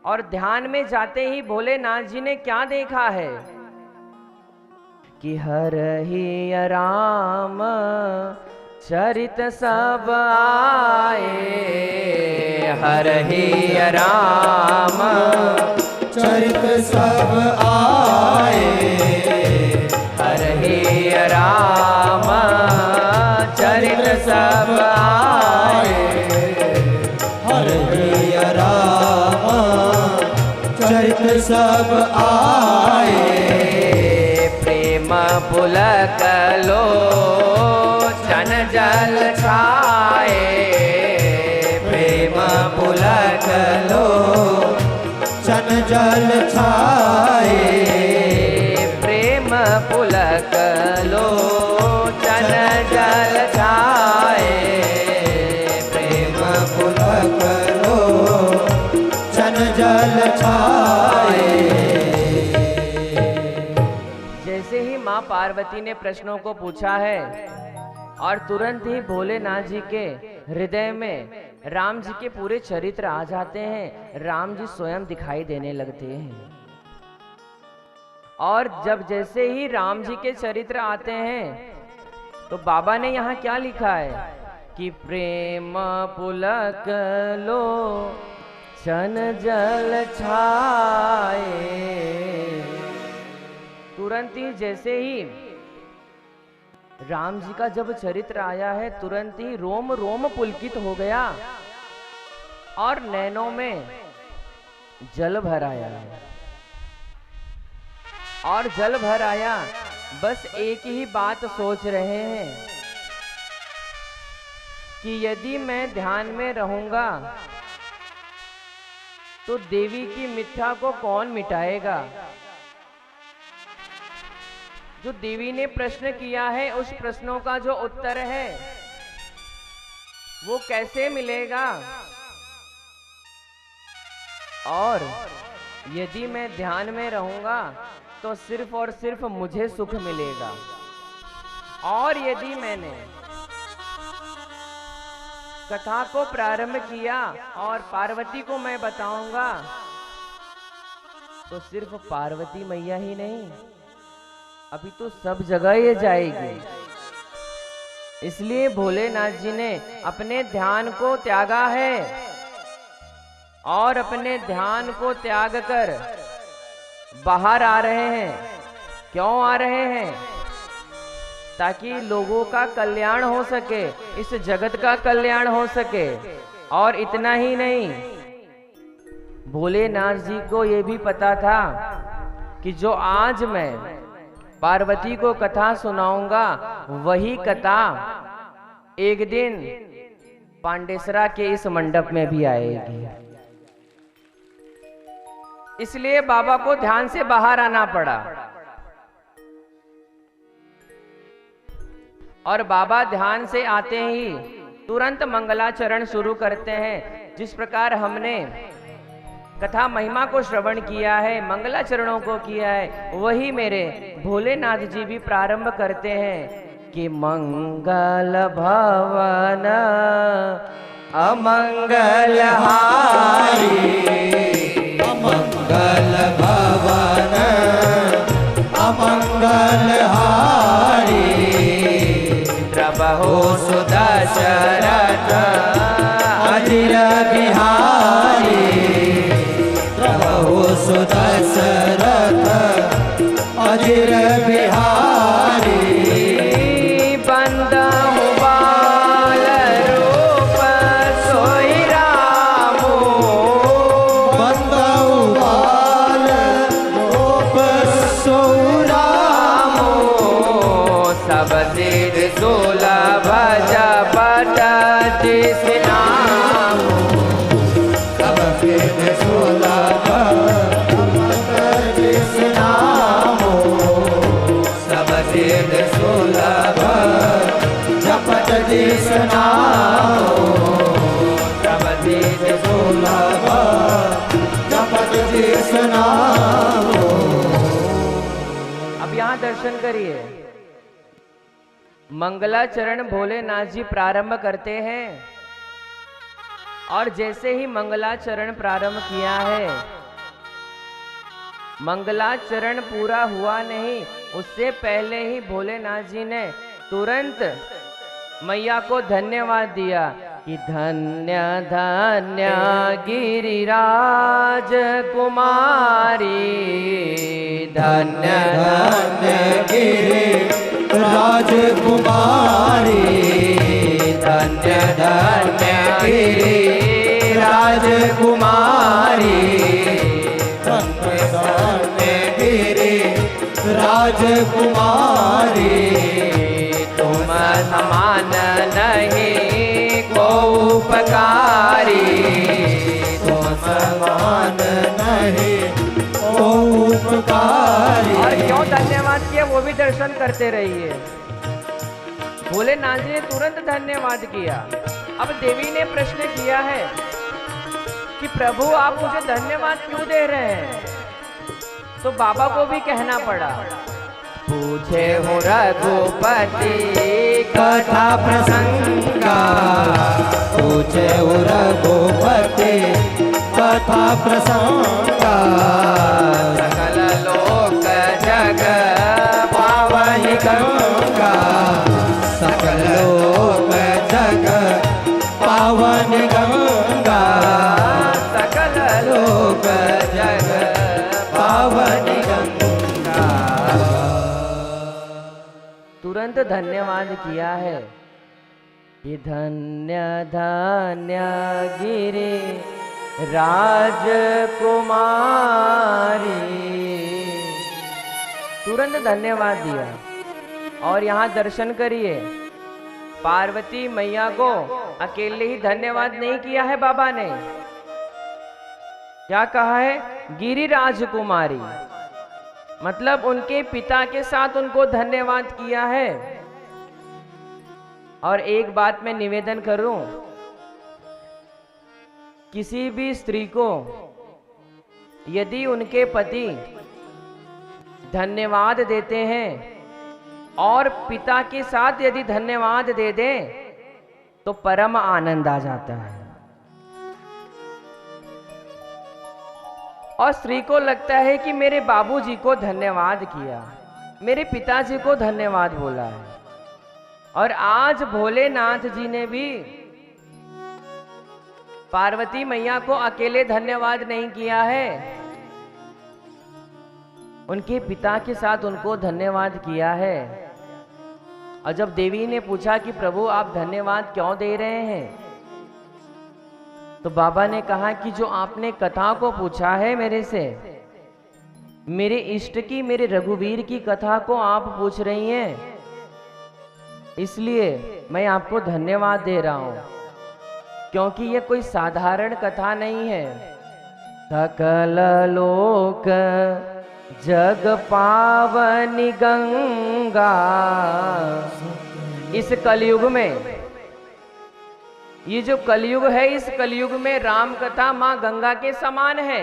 और ध्यान में जाते ही भोलेनाथ जी ने क्या देखा है कि हरहि राम चरित सब आए, हरहि राम चरित सब आए, हरहि राम चरित सब आए, हरहि राम चरित सब आए। प्रेम पुलक लोचन जल छाए, प्रेम पुलक लोचन जल छाए, प्रेम पुलक लोचन जल छाए, प्रेम पुलक लोचन जल छाए। जैसे ही मां पार्वती ने प्रश्नों को पूछा है और तुरंत ही भोलेनाथ जी के हृदय में राम जी के पूरे चरित्र आ जाते हैं, राम जी स्वयं दिखाई देने लगते हैं। और जब जैसे ही राम जी के चरित्र आते हैं तो बाबा ने यहाँ क्या लिखा है कि प्रेम पुलक लोचन जल छाए। तुरंत ही जैसे ही राम जी का जब चरित्र आया है तुरंत ही रोम रोम पुलकित हो गया और नैनों में जल भर आया। और जल भर आया, बस एक ही बात सोच रहे हैं कि यदि मैं ध्यान में रहूंगा तो देवी की मिथ्या को कौन मिटाएगा। जो देवी ने प्रश्न किया है उस प्रश्नों का जो उत्तर है वो कैसे मिलेगा। और यदि मैं ध्यान में रहूंगा तो सिर्फ और सिर्फ मुझे सुख मिलेगा। और यदि मैंने कथा को प्रारंभ किया और पार्वती को मैं बताऊंगा तो सिर्फ पार्वती मैया ही नहीं, अभी तो सब जगह ये जाएगी। इसलिए भोलेनाथ जी ने अपने ध्यान को त्यागा है और अपने ध्यान को त्याग कर बाहर आ रहे हैं। क्यों आ रहे हैं? ताकि लोगों का कल्याण हो सके, इस जगत का कल्याण हो सके। और इतना ही नहीं, भोलेनाथ जी को यह भी पता था कि जो आज मैं पार्वती को कथा सुनाऊंगा वही कथा एक दिन पांडेसरा के इस मंडप में भी आएगी। इसलिए बाबा को ध्यान से बाहर आना पड़ा। और बाबा ध्यान से आते ही तुरंत मंगलाचरण शुरू करते हैं। जिस प्रकार हमने कथा महिमा को श्रवण किया है, मंगलाचरणों को किया है, वही मेरे भोलेनाथ जी भी प्रारंभ करते हैं कि मंगल भवन अमंगल हारी, अमंगल भवन अमंगल हारी, प्रभु सुदशरथ अजिर बिहारी, प्रभु सुदशरथ अजिर बिहारी, बंदहु बाल रूप सोई रामो, बंदहु बाल रूप सोई रामो, सब सिद्ध सुलभ जपत जिस नाम, सब सिद्ध सुलभ जिस नामो, सब सिद्ध सुलभ जपत जिस नामो, सब सिद्ध सुलभ जपत जिस नामो। अब यहाँ दर्शन करिए। मंगलाचरण भोलेनाथ जी प्रारंभ करते हैं और जैसे ही मंगलाचरण प्रारंभ किया है, मंगलाचरण पूरा हुआ नहीं, उससे पहले ही भोलेनाथ जी ने तुरंत मैया को धन्यवाद दिया कि धन्य धन्य गिरिराज कुमारी, धन्य धन्य गिरिराज कुमारी, धन्य धन्य गिरिराज कुमारी, धन्य धन्य गिरिराज कुमारी, तुम समान नहीं को उपकारी, तुम समान नहीं को उपकारी। और क्यों धन्यवाद किया वो भी दर्शन करते रहिए। भोलेनाथ जी ने तुरंत धन्यवाद किया। अब देवी ने प्रश्न किया है कि प्रभु आप मुझे धन्यवाद क्यों दे रहे हैं, तो बाबा को भी कहना पड़ा। पूछे हो रघुपति कथा प्रसंगा, पूछे हो रघुपति कथा प्रसंगा, सकल लोक जग पावन गंगा, सकल लोक जग पावन गंगा, सकल लोक जग पावन गंगा। तुरंत धन्यवाद किया है कि धन्य धन्य गिरि राजकुमारी। तुरंत धन्यवाद दिया। और यहाँ दर्शन करिए, पार्वती मैया को अकेले ही धन्यवाद नहीं किया है बाबा ने, क्या कहा है? गिरि राजकुमारी, मतलब उनके पिता के साथ उनको धन्यवाद किया है। और एक बात मैं निवेदन करूं, किसी भी स्त्री को यदि उनके पति धन्यवाद देते हैं और पिता के साथ यदि धन्यवाद दे दें तो परम आनंद आ जाता है। और स्त्री को लगता है कि मेरे बाबूजी को धन्यवाद किया, मेरे पिताजी को धन्यवाद बोला है। और आज भोलेनाथ जी ने भी पार्वती मैया को अकेले धन्यवाद नहीं किया है, उनके पिता के साथ उनको धन्यवाद किया है। और जब देवी ने पूछा कि प्रभु आप धन्यवाद क्यों दे रहे हैं, तो बाबा ने कहा कि जो आपने कथा को पूछा है मेरे से, मेरे इष्ट की, मेरे रघुवीर की कथा को आप पूछ रही हैं, इसलिए मैं आपको धन्यवाद दे रहा हूं, क्योंकि ये कोई साधारण कथा नहीं है। सकल लोक जग पावनी गंगा, इस कलयुग में, ये जो कलयुग है, इस कलयुग में राम कथा मां गंगा के समान है।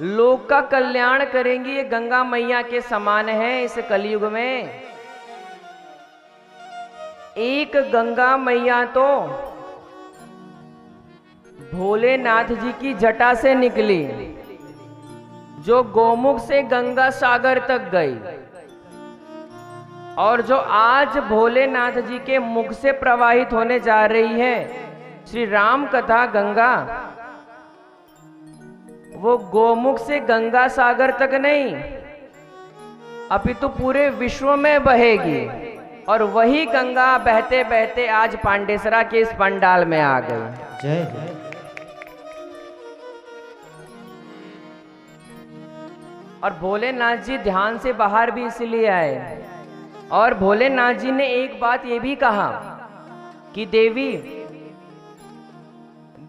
लोक का कल्याण करेंगी, ये गंगा मैया के समान है। इस कलयुग में एक गंगा मैया तो भोलेनाथ जी की जटा से निकली, जो गोमुख से गंगा सागर तक गई, और जो आज भोलेनाथ जी के मुख से प्रवाहित होने जा रही है श्री राम कथा गंगा, वो गोमुख से गंगा सागर तक नहीं, अपितु पूरे विश्व में बहेगी। और वही गंगा बहते बहते आज पांडेसरा के इस पंडाल में आ गई। जय। और भोलेनाथ जी ध्यान से बाहर भी इसलिए आए, और भोलेनाथ जी ने एक बात ये भी कहा कि देवी,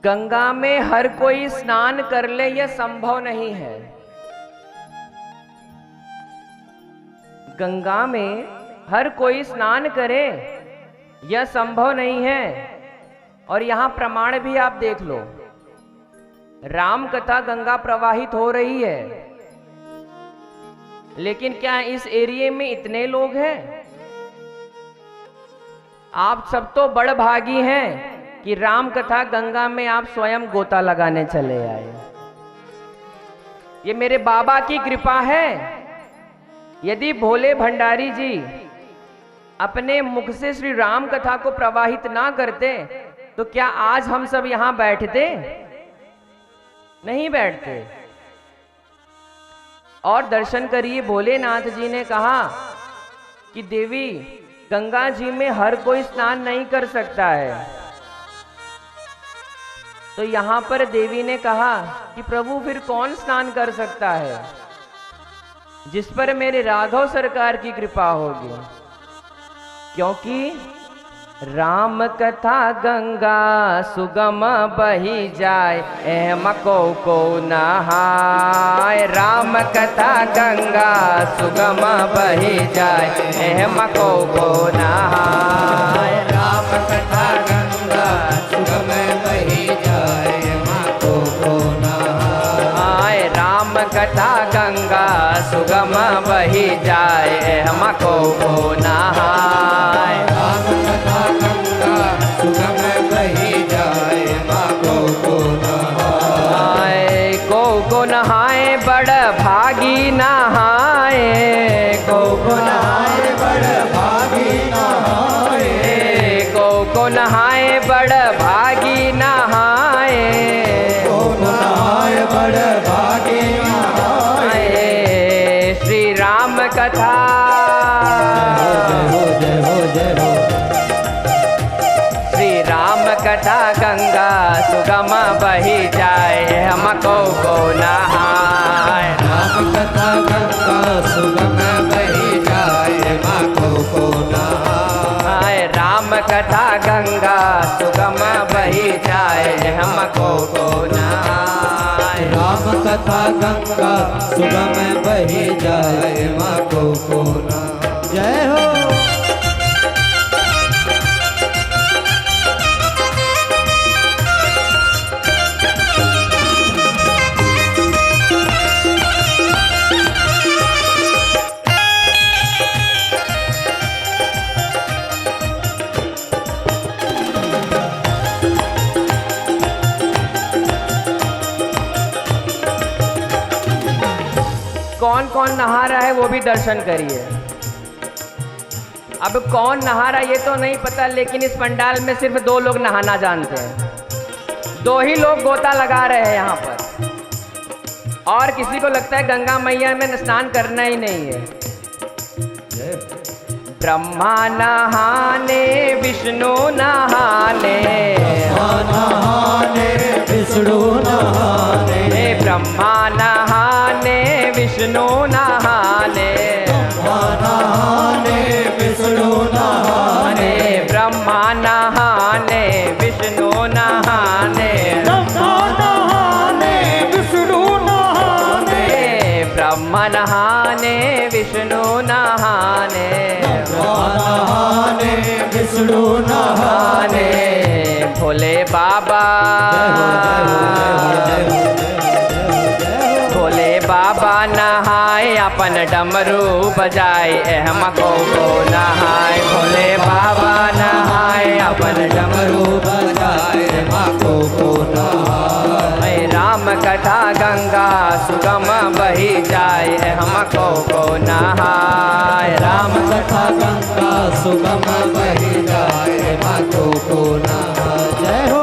गंगा में हर कोई स्नान कर ले यह संभव नहीं है। गंगा में हर कोई स्नान करे यह संभव नहीं है। और यहां प्रमाण भी आप देख लो, राम कथा गंगा प्रवाहित हो रही है, लेकिन क्या इस एरिया में इतने लोग हैं? आप सब तो बड़भागी हैं कि राम कथा गंगा में आप स्वयं गोता लगाने चले आए। ये मेरे बाबा की कृपा है। यदि भोले भंडारी जी अपने मुख से श्री राम कथा को प्रवाहित ना करते तो क्या आज हम सब यहां बैठते? नहीं बैठते। और दर्शन करिए, भोलेनाथ जी ने कहा कि देवी, गंगा जी में हर कोई स्नान नहीं कर सकता है। तो यहां पर देवी ने कहा कि प्रभु फिर कौन स्नान कर सकता है? जिस पर मेरे राघव सरकार की कृपा होगी, क्योंकि राम कथा गंगा सुगम बही जाए, एम को नहाए। राम कथा गंगा सुगम बही जाए, एम को नहाए। राम कथा गंगा सुगम बही जाए, एम को नहाए। राम कथा गंगा सुगम बही जाए, एम को नहाए। राम कथा गंगा सुगम बही जाए, को नहाए। को नहाए बड़ भागी नहाए, को नहाए बड़ भागी नहाए। को नहाए बड़ भागी नहाए। नहाए बड़ भागी नहाए। श्री राम कथा कथा गंगा सुगम बही जाए हमको को नहाए। राम कथा गंगा सुगम बही जाए माको को नहाए। राम कथा गंगा सुगम बही जाए हमको को नहाए। राम कथा गंगा सुगम बही जाए माको को नहाए। जय हो। कौन कौन नहा रहा है वो भी दर्शन करिए। अब कौन नहा रहा है ये तो नहीं पता, लेकिन इस पंडाल में सिर्फ 2 लोग नहाना जानते हैं। 2 ही लोग गोता लगा रहे हैं यहाँ पर, और किसी को लगता है गंगा मैया में स्नान करना ही नहीं है। ब्रह्मा नहाने विष्णु नहाने, नहाने विष्णु नहाने, ब्रह्मा नहाने विष्णु नहाने, नहाने विष्णु नहाने, ब्रह्मा नहाने विष्णु नहाने, नहाने विष्णु नहाने, ब्रह्मा नहाने विष्णु नहाने, नहाने विष्णु नहाने। भोले बाबा भोले बाबा नहाए अपन डमरू बजाए हमको को नहाए। भोले बाबा नहाए अपन डमरू बजाए माको को नहाए। राम कथा गंगा सुगम बही जाए हमको को नहाए। राम कथा गंगा सुगम बही जाए माको को नहाए। जय हो।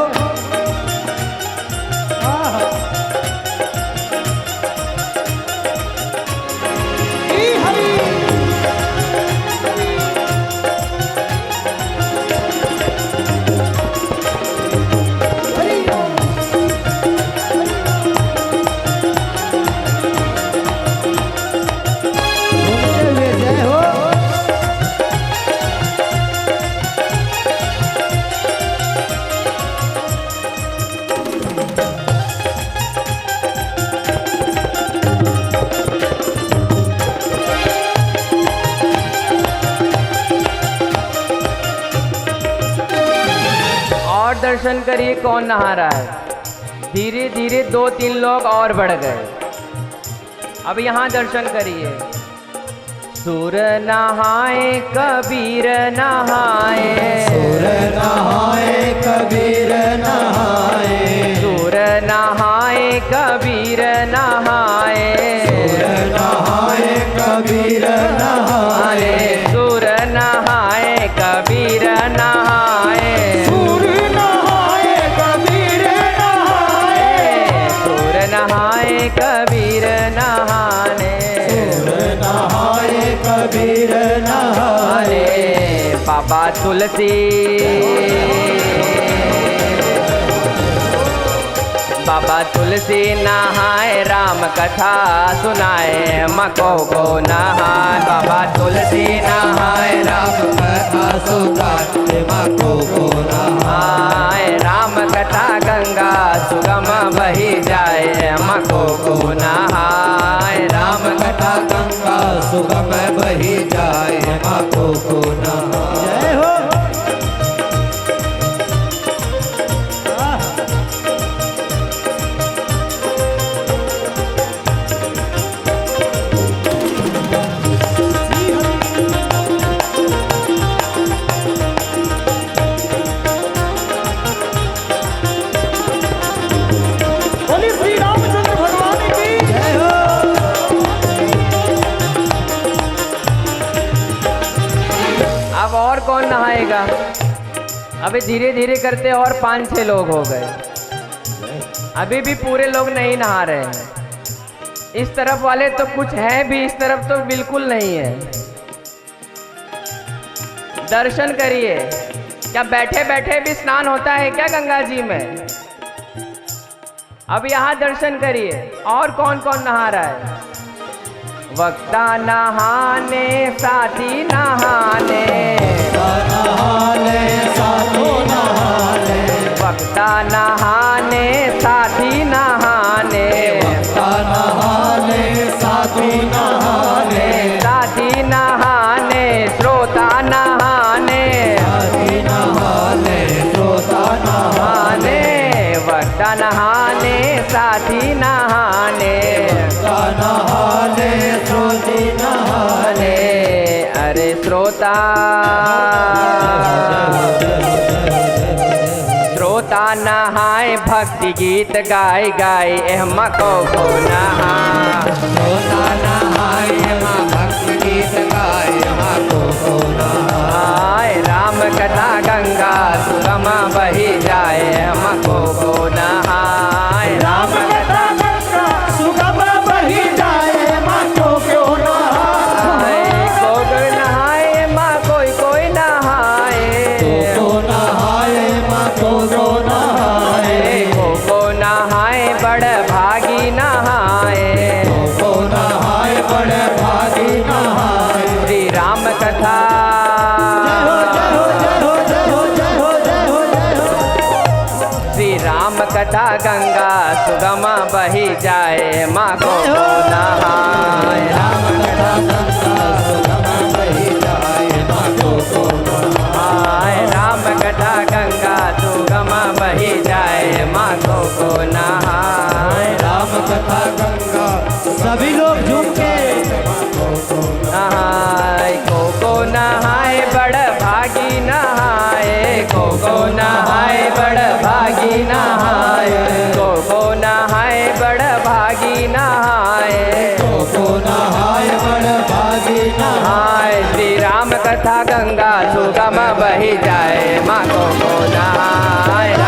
दर्शन करिए कौन नहा रहा है। धीरे धीरे 2-3 लोग और बढ़ गए। अब यहाँ दर्शन करिए। सूर नहाए कबीर नहाए, सूर नहाए कबीर नहाए, सूर नहाए कबीर नहाए, सूर नहाए कबीर नहाए, सूर नहाए कबीर नहाए, सूर नहाए कबीर नहाए, सूर नहाए कबीर नहाने, सूर नहाए कबीर नहाए। बाबा तुलसी बाबा तुलसी नहाए राम कथा सुनाए मको को नहाए। बाबा तुलसी नहाए राम कथा सुनाए माको को नहाए। राम कथा गंगा सुगम बही जाए मको को नहाए। राम कथा गंगा सुगम बही जाए माको को नहाए। जय हो। अब और कौन नहाएगा? अभी धीरे धीरे करते और 5-6 लोग हो गए। अभी भी पूरे लोग नहीं नहा रहे हैं। इस तरफ वाले तो कुछ हैं भी, इस तरफ तो बिल्कुल नहीं है। दर्शन करिए। क्या बैठे बैठे भी स्नान होता है क्या गंगा जी में? अब यहाँ दर्शन करिए और कौन कौन नहा रहा है। वक्ता नहाने साथी नहाने, नहाने साधु नहाने, वक्ता नहाने साथी नहाने, वक्ता नहाने साधु नहाने, साथी नहाने श्रोता नहाने, साथी नहाने श्रोता नहाने, वक्ता नहाने साथी नहाने, वक्ता नहाने श्रोती नहाने। अरे श्रोता श्रोता नहाए भक्ति गीत गाय गाय एहमा को नहा, श्रोता नहाए माँ भक्ति गीत गाय माँ को नहाए। राम कथा गंगा सुगम बही जाए एहमा को नहाए। राम कथा सुगम बही जाए माँ को नहाए। कोई नहाए माँ कोई नहाए, को नहाए माँ को नहाए, को नहाए बड़ भागी नहाए, को नहाए बड़े भागी नहाए। श्री राम कथा श्री राम कथा गंगा सुगम बही जाए माँ को नहाए। राम कथा गंगा सुगम बही जाए माँ को नहाए। राम कथा गंगा सुगम बही जाए माँ को नहाए। राम कथा गंगा सभी लोग झूम के नहाए को नहाए बड़ भागी नहाए, को नहाए बड़ भागी नहाए, को नहाए बड़ भागी नहाए, को नहाए बड़ भागी नहाए। श्री राम कथा गंगा सुगम बही जाए माँ को नहाए।